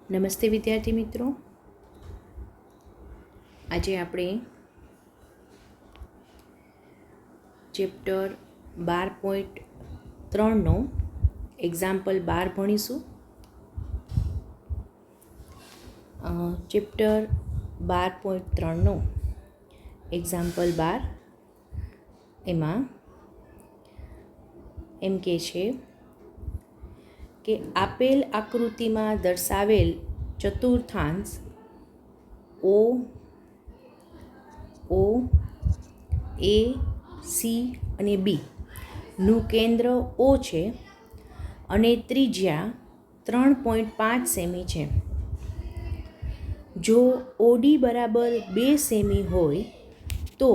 નમસ્તે વિદ્યાર્થી મિત્રો, આજે આપણે ચેપ્ટર 12.3નો એક્ઝામ્પલ 12 ભણીશું. ચેપ્ટર 12.3નો એક્ઝામ્પલ 12 એમાં એમ કહે છે કે આપેલ આકૃતિમાં દર્શાવેલ ચતુર્થાંશ ઓ એ સી અને બીનું કેન્દ્ર ઓ છે અને ત્રિજ્યા 3.5 સેમી છે. જો ઓડી બરાબર 2 સેમી હોય તો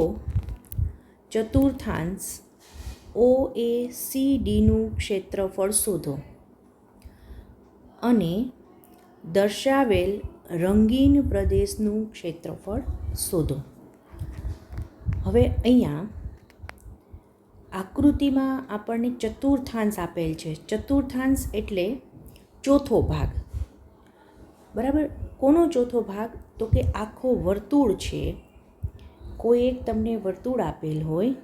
ચતુર્થાંશ ઓ એ સી ડીનું ક્ષેત્રફળ શોધો અને દર્શાવેલ રંગીન પ્રદેશનું ક્ષેત્રફળ શોધો. હવે અહીંયા આકૃતિમાં આપણને ચતુર્થાંશ આપેલ છે. ચતુર્થાંશ એટલે ચોથો ભાગ, બરાબર. કોનો ચોથો ભાગ? તો કે આખો વર્તુળ છે. કોઈ એક તમને વર્તુળ આપેલ હોય,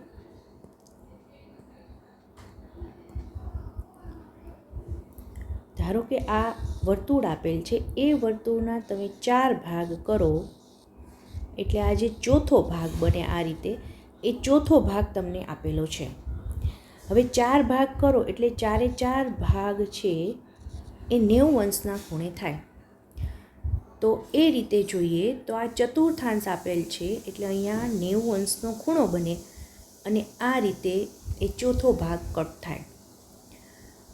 ધારો કે આ વર્તુળ આપેલ છે, એ વર્તુળના તમે 4 ભાગ કરો એટલે આ જે ચોથો ભાગ બને આ રીતે, એ ચોથો ભાગ તમને આપેલો છે. હવે 4 ભાગ કરો એટલે 4 ભાગ છે એ 90 અંશના ખૂણે થાય. તો એ રીતે જોઈએ તો આ ચતુર્થાંશ આપેલ છે એટલે અહીંયા 90 અંશનો ખૂણો બને અને આ રીતે એ ચોથો ભાગ કટ થાય.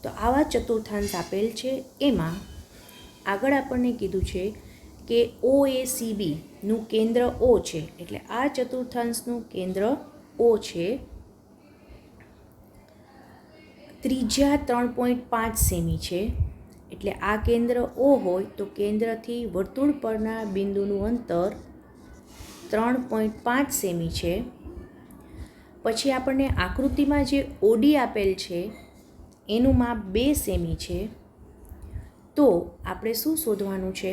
તો આવા ચતુર્થાંશ આપેલ છે. એમાં આગળ આપણને કીધું છે કે ઓ એ સી બીનું કેન્દ્ર ઓ છે, એટલે આ ચતુર્થાંશનું કેન્દ્ર ઓ છે. ત્રિજ્યા 3.5 સેમી છે, એટલે આ કેન્દ્ર ઓ હોય તો કેન્દ્રથી વર્તુળ પરના બિંદુનું અંતર 3.5 સેમી છે. પછી આપણને આકૃતિમાં જે ઓડી આપેલ છે એનું માપ 2 સેમી છે. તો આપણે શું શોધવાનું છે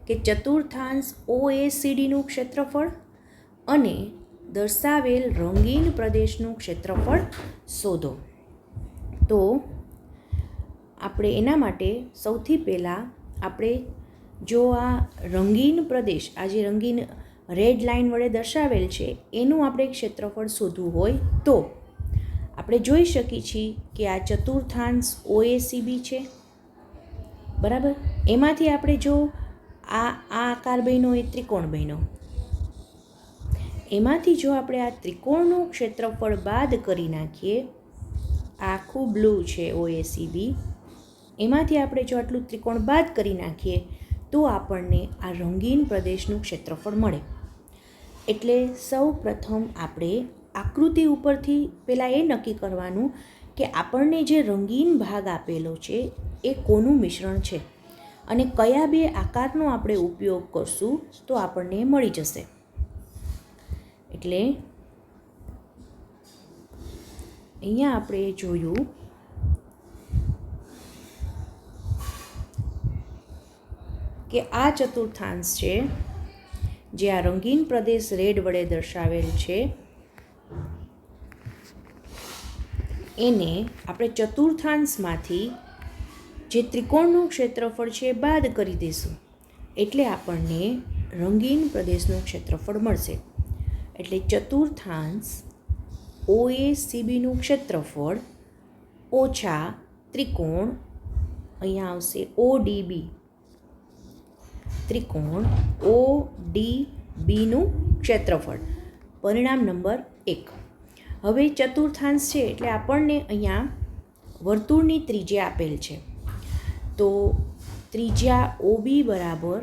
કે ચતુર્થાંશ ઓ એ સી ડીનું ક્ષેત્રફળ અને દર્શાવેલ રંગીન પ્રદેશનું ક્ષેત્રફળ શોધો. તો આપણે એના માટે સૌથી પહેલાં આપણે જો આ રંગીન પ્રદેશ, આ જે રંગીન રેડ લાઇન વડે દર્શાવેલ છે એનું આપણે ક્ષેત્રફળ શોધવું હોય તો આપણે જોઈ શકીએ છીએ કે આ ચતુર્થાંશ ઓએસીબી છે, બરાબર. એમાંથી આપણે જો આ આકાર બન્યો એ ત્રિકોણ બન્યો, એમાંથી જો આપણે આ ત્રિકોણનું ક્ષેત્રફળ બાદ કરી નાખીએ, આખું બ્લુ છે ઓએસીબી, એમાંથી આપણે જો આટલું ત્રિકોણ બાદ કરી નાખીએ તો આપણને આ રંગીન પ્રદેશનું ક્ષેત્રફળ મળે. એટલે સૌ પ્રથમ આપણે આકૃતિ ઉપરથી પહેલાં એ નક્કી કરવાનું કે આપણને જે રંગીન ભાગ આપેલો છે એ કોનું મિશ્રણ છે અને કયા 2 આકારનો આપણે ઉપયોગ કરશું તો આપણને મળી જશે. એટલે અહીંયા આપણે જોયું કે આ ચતુર્થાંશ છે જે આ રંગીન પ્રદેશ રેડ વડે દર્શાવેલ છે, એને આપણે ચતુર્થાંશમાંથી જે ત્રિકોણનું ક્ષેત્રફળ છે બાદ કરી દઈશું એટલે આપણને રંગીન પ્રદેશનું ક્ષેત્રફળ મળશે. એટલે ચતુર્થાંશ ઓ એ સી બીનું ક્ષેત્રફળ ઓછા ત્રિકોણ, અહીંયા આવશે ઓ ડી બી, ત્રિકોણ ઓ ડી બીનું ક્ષેત્રફળ. પરિણામ નંબર 1. હવે ચતુર્થાંશ છે એટલે આપણને અહીંયા વર્તુળની ત્રિજ્યા આપેલ છે. તો ત્રિજ્યા ઓબી બરાબર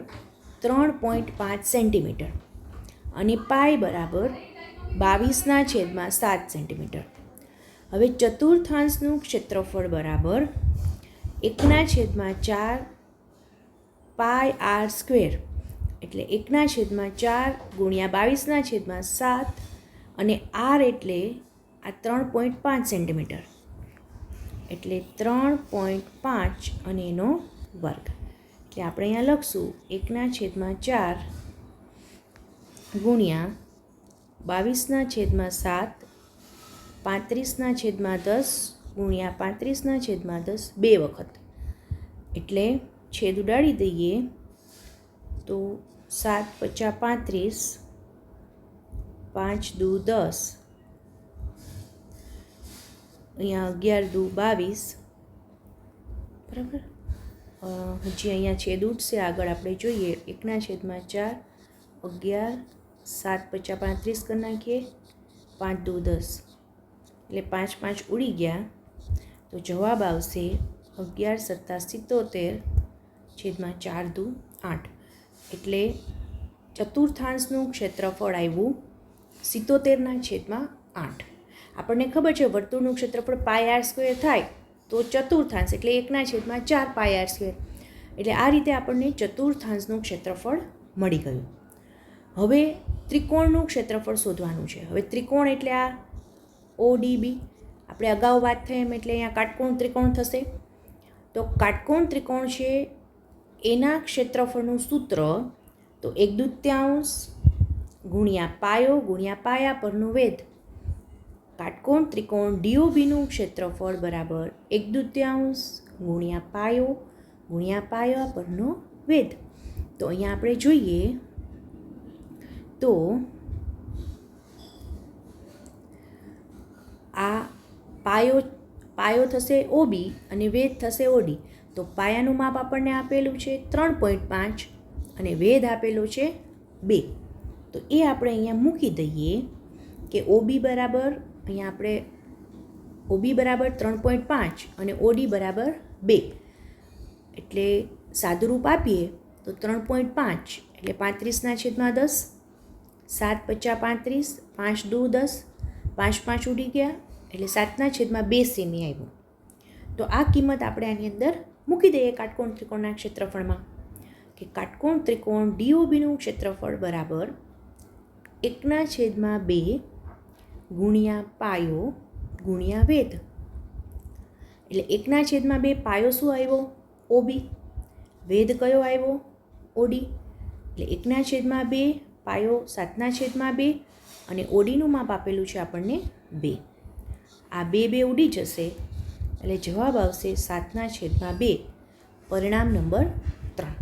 3.5 સેન્ટીમીટર અને પાઈ બરાબર 22/7 સેન્ટીમીટર. હવે ચતુર્થાંશનું ક્ષેત્રફળ બરાબર 1/4 પાઈ આર સ્ક્વેર, એટલે 1/4 ગુણ્યા 22/7 અને આર એટલે આ 3.5 સેન્ટીમીટર, એટલે 3.5 અને એનો વર્ગ. એટલે આપણે અહીંયા લખશું 1/4 ગુણ્યા 22/7 35/10 ગુણ્યા 35/10 2 વખત. એટલે છેદ ઉડાડી દઈએ તો 7 × 5 = 35, 5 × 2 = 10, અહીંયા 11 × 2 = 22. બરાબર. હજી અહીંયા છેદ ઉઠશે. આગળ આપણે જોઈએ 1/4 11, 7 × 5 = 35 કરી નાખીએ, 5 × 2 = 10, એટલે 5 5 ઉડી ગયા. તો જવાબ આવશે 11 × 7 = 77 4 × 2 = 8. એટલે ચતુર્થાંશનું ક્ષેત્રફળ આવ્યું 77/8. આપણને ખબર છે વર્તુળનું ક્ષેત્રફળ πr² થાય તો ચતુર્થાંશ એટલે 1/4 πr². એટલે આ રીતે આપણને ચતુર્થાંશનું ક્ષેત્રફળ મળી ગયું. હવે ત્રિકોણનું ક્ષેત્રફળ શોધવાનું છે. હવે ત્રિકોણ એટલે આ ODB, આપણે અગાઉ વાત થઈ એમ એટલે અહીંયા કાટકોણ ત્રિકોણ થશે. તો કાટકોણ ત્રિકોણ છે એના ક્ષેત્રફળનું સૂત્ર તો 1/2 ગુણ્યા પાયો ગુણ્યા પાયા પરનો વેધ. કાટકોણ ત્રિકોણ DOBનું ક્ષેત્રફળ બરાબર 1/2 ગુણ્યા પાયો ગુણ્યા પાયા પરનો વેધ. તો અહીંયા આપણે જોઈએ તો આ પાયો થશે OB અને વેધ થશે OD. તો પાયાનું માપ આપણને આપેલું છે 3.5 અને વેધ આપેલો છે 2. તો એ આપણે અહીંયા મૂકી દઈએ કે OB બરાબર અહીંયા આપણે OB બરાબર 3.5 અને OD બરાબર 2. એટલે સાદુરૂપ આપીએ તો 3.5 એટલે 35/10, 7 × 5 = 35, 5 × 2 = 10, 5 5 ઉડી ગયા એટલે 7/2 સેમી આવ્યું. તો આ કિંમત આપણે આની અંદર મૂકી દઈએ કાટકોણ ત્રિકોણના ક્ષેત્રફળમાં કે કાટકોણ ત્રિકોણ DOBનું ક્ષેત્રફળ બરાબર 1/2 ગુણ્યા પાયો ગુણ્યા વેધ. એટલે 1/2 પાયો શું આવ્યો? OB. વેધ કયો આવ્યો? OD. એટલે 1/2 પાયો 7/2 અને ODનું માપ આપેલું છે આપણને 2. આ 2 ઉડી જશે એટલે જવાબ આવશે 7/2. પરિણામ નંબર 3.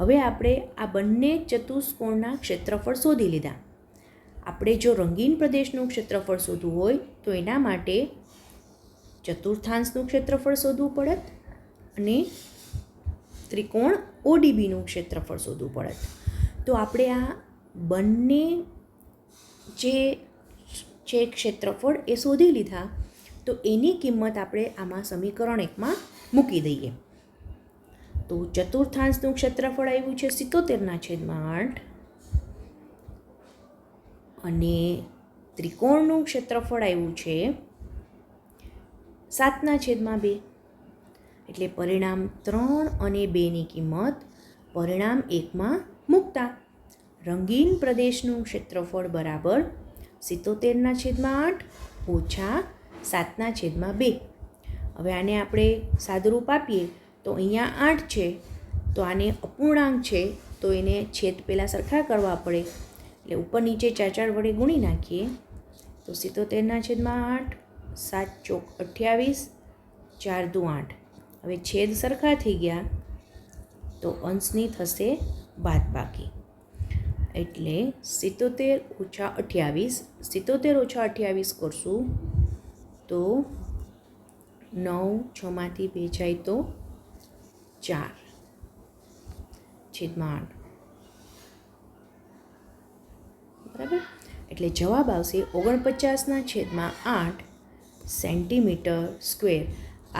હવે આપણે આ બંને ચતુષ્કોણના ક્ષેત્રફળ શોધી લીધા. આપણે જો રંગીન પ્રદેશનું ક્ષેત્રફળ શોધવું હોય તો એના માટે ચતુર્થાંશનું ક્ષેત્રફળ શોધવું પડત અને ત્રિકોણ ODBનું ક્ષેત્રફળ શોધવું પડત. તો આપણે આ બંને જે છે ક્ષેત્રફળ એ શોધી લીધા. તો એની કિંમત આપણે આમાં સમીકરણ 1માં મૂકી દઈએ. તો ચતુર્થાંશનું ક્ષેત્રફળ આવ્યું છે 77/8 અને ત્રિકોણનું ક્ષેત્રફળ આવ્યું છે 7/2. એટલે પરિણામ 3 અને 2ની કિંમત પરિણામ 1માં મૂકતા રંગીન પ્રદેશનું ક્ષેત્રફળ બરાબર 77/8 ઓછા 7/2. હવે આને આપણે સાદુરૂપ આપીએ તો અહીંયા 8 છે તો આને અપૂર્ણાંક છે તો એને છેદ પહેલાં સરખા કરવા પડે. એટલે ઉપર નીચે 4 વડે ગુણી નાખીએ તો 77/8, 7 × 28, 4 × 2 = 8. હવે છેદ સરખા થઈ ગયા તો અંશની થશે બાદબાકી. એટલે 77 - 28, 77 - 28 કરશું તો 9, 6માંથી 2 જાય તો 4/8. બરાબર. એટલે જવાબ આવશે 49/8 સેન્ટીમીટર².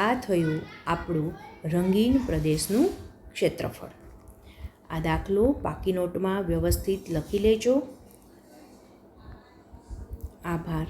આ થયું આપણું રંગીન પ્રદેશનું ક્ષેત્રફળ. આ દાખલો બાકી નોટમાં વ્યવસ્થિત લખી લેજો. આભાર.